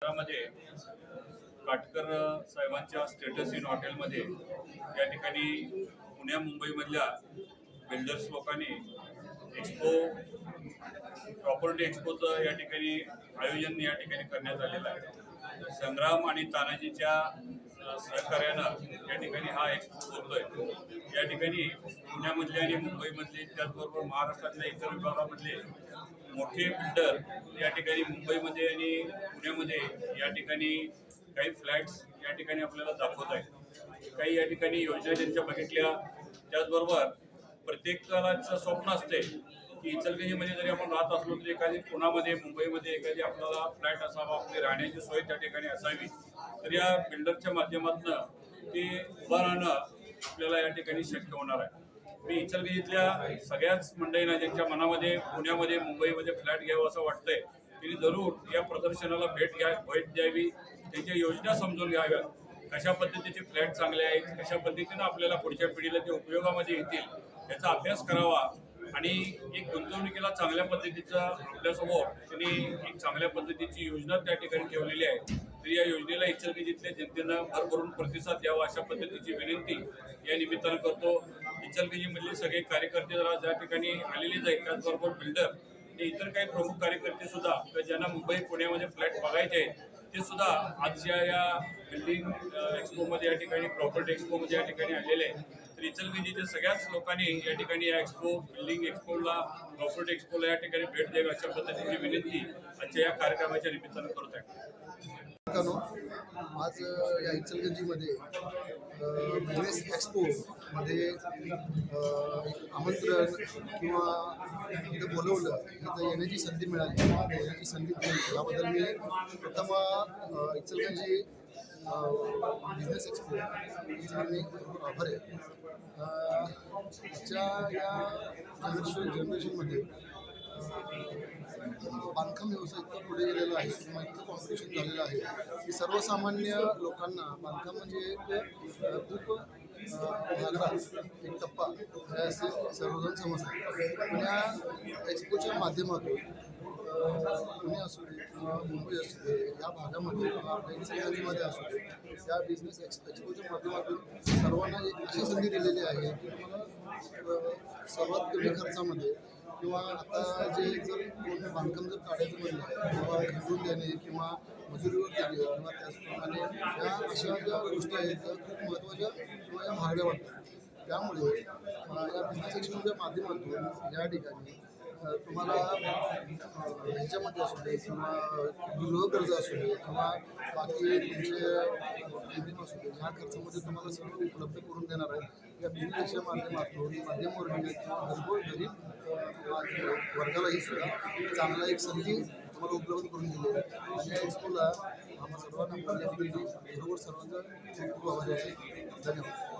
मध्ये काटकर साहेबांच्या status in हॉटेलमध्ये या ठिकाणी पुण्या मुंबईमधल्या बिल्डर्स लोकांनी एक्सपो प्रॉपर्टी एक्सपोचं या ठिकाणी आयोजन या ठिकाणी करण्यात आलेलं आहे। संग्राम आणि तानाजीच्या सहकार्यानं या ठिकाणी हा एक्सपो होतोय। या ठिकाणी पुण्यामधले आणि मुंबईमधले त्याचबरोबर महाराष्ट्रातल्या इतर विभागामधले मोठे बिल्डर या ठिकाणी मुंबईमध्ये आणि पुण्यामध्ये या ठिकाणी काही फ्लॅट्स या ठिकाणी आपल्याला दाखवत आहेत। काही या ठिकाणी योजना त्यांच्या बघितल्या। त्याचबरोबर प्रत्येकाचं स्वप्न असते की इचलकरंजीमध्ये जरी आपण राहत असलो तरी एखादी पुण्यामध्ये मुंबईमध्ये एखादी आपल्याला फ्लॅट असावा, आपली राहण्याची सोय त्या ठिकाणी असावी। तर या बिल्डरच्या माध्यमातून ते उभं राहणं आपल्याला या ठिकाणी शक्य होणार आहे। मी इचलकरंजीतल्या सगळ्याच मंडळींना ज्यांच्या मनामध्ये पुण्यामध्ये मुंबईमध्ये फ्लॅट घ्यावं असं वाटतंय त्यांनी जरूर या प्रदर्शनाला भेट द्यावी, त्यांच्या योजना समजून घ्याव्या, कशा पद्धतीचे फ्लॅट चांगले आहेत, कशा पद्धतीनं आपल्याला पुढच्या पिढीला ते उपयोगामध्ये येतील याचा अभ्यास करावा आणि एक गुंतवणुकीला चांगल्या पद्धतीचा आपल्यासमोर त्यांनी एक चांगल्या पद्धतीची योजना त्या ठिकाणी ठेवलेली आहे। तर या योजनेला इचलकरंजीतल्या जनतेनं भरभरून प्रतिसाद द्यावा अशा पद्धतीची विनंती या निमित्तानं करतो। इचलकरंजीमधले सगळे कार्यकर्ते जरा ज्या ठिकाणी आलेलेच आहेत, त्याचबरोबर बिल्डर हे इतर काही प्रमुख कार्यकर्ते सुद्धा ज्यांना मुंबई पुण्यामध्ये फ्लॅट बघायचे आहेत ते सुद्धा आजच्या या बिल्डिंग एक्सपोमध्ये या ठिकाणी प्रॉपर्टी एक्सपोमध्ये या ठिकाणी आलेले आहेत। तर इचलकरंजीच्या सगळ्याच लोकांनी या ठिकाणी या एक्सपो बिल्डिंग एक्सपोला प्रॉपर्टी एक्सपोला या ठिकाणी भेट द्यावी अशा पद्धतीची विनंती आजच्या या कार्यक्रमाच्या निमित्तानं करत आहे। आज या इचलकरंजीमध्ये बिझनेस एक्सपोमध्ये आमंत्रण किंवा इथं बोलवलं, इथं येण्याची संधी मिळाली, येण्याची संधी दिली याबद्दल मी प्रथम इचलकरंजी बिझनेस एक्सपो मी खूप आभार आहे। आजच्या या जनरेशनमध्ये बांधकाम व्यवसाय इतका पुढे गेलेला आहे किंवा इतकं कॉम्पिटिशन झालेलं आहे की सर्वसामान्य लोकांना बांधकाम म्हणजे एक खूप घागरा, एक टप्पा हे असे सर्वजण समजतात। पण या एक्सपोच्या माध्यमातून पुणे असू दे किंवा मुंबई असू दे, या भागामध्ये किंवा आपल्या इचलकरंजीमध्ये असू दे, या बिझनेस एक्सपोच्या माध्यमातून सर्वांना एक अशी संधी दिलेली आहे की तुम्हाला सर्वात कमी खर्चामध्ये किंवा आता जे जर कोणी बांधकाम जर काढायचं म्हणलं किंवा खंडून देणे किंवा मजुरीवर देणे किंवा त्याचप्रमाणे या अशा ज्या गोष्टी आहेत त्या खूप महत्त्वाच्या किंवा या महागड्या वाटतात। त्यामुळे या बिझनेस एक्सपोच्या माध्यमातून या ठिकाणी तुम्हाला ह्याच्यामध्ये असू दे किंवा गृहकर्ज असू दे किंवा बाकी तुमचे पेमेंट असू दे, ह्या खर्चामध्ये तुम्हाला सगळं उपलब्ध करून देणार आहे। या बिझनेसच्या माध्यमातून मध्यमवर्गीय किंवा गरीब वर्गालाही सुद्धा चांगला एक संधी तुम्हाला उपलब्ध करून दिली आहे। आणि या एक्सपोला आम्हा सर्वांना बरोबर सर्वांचा खूप आभार आहे। धन्यवाद।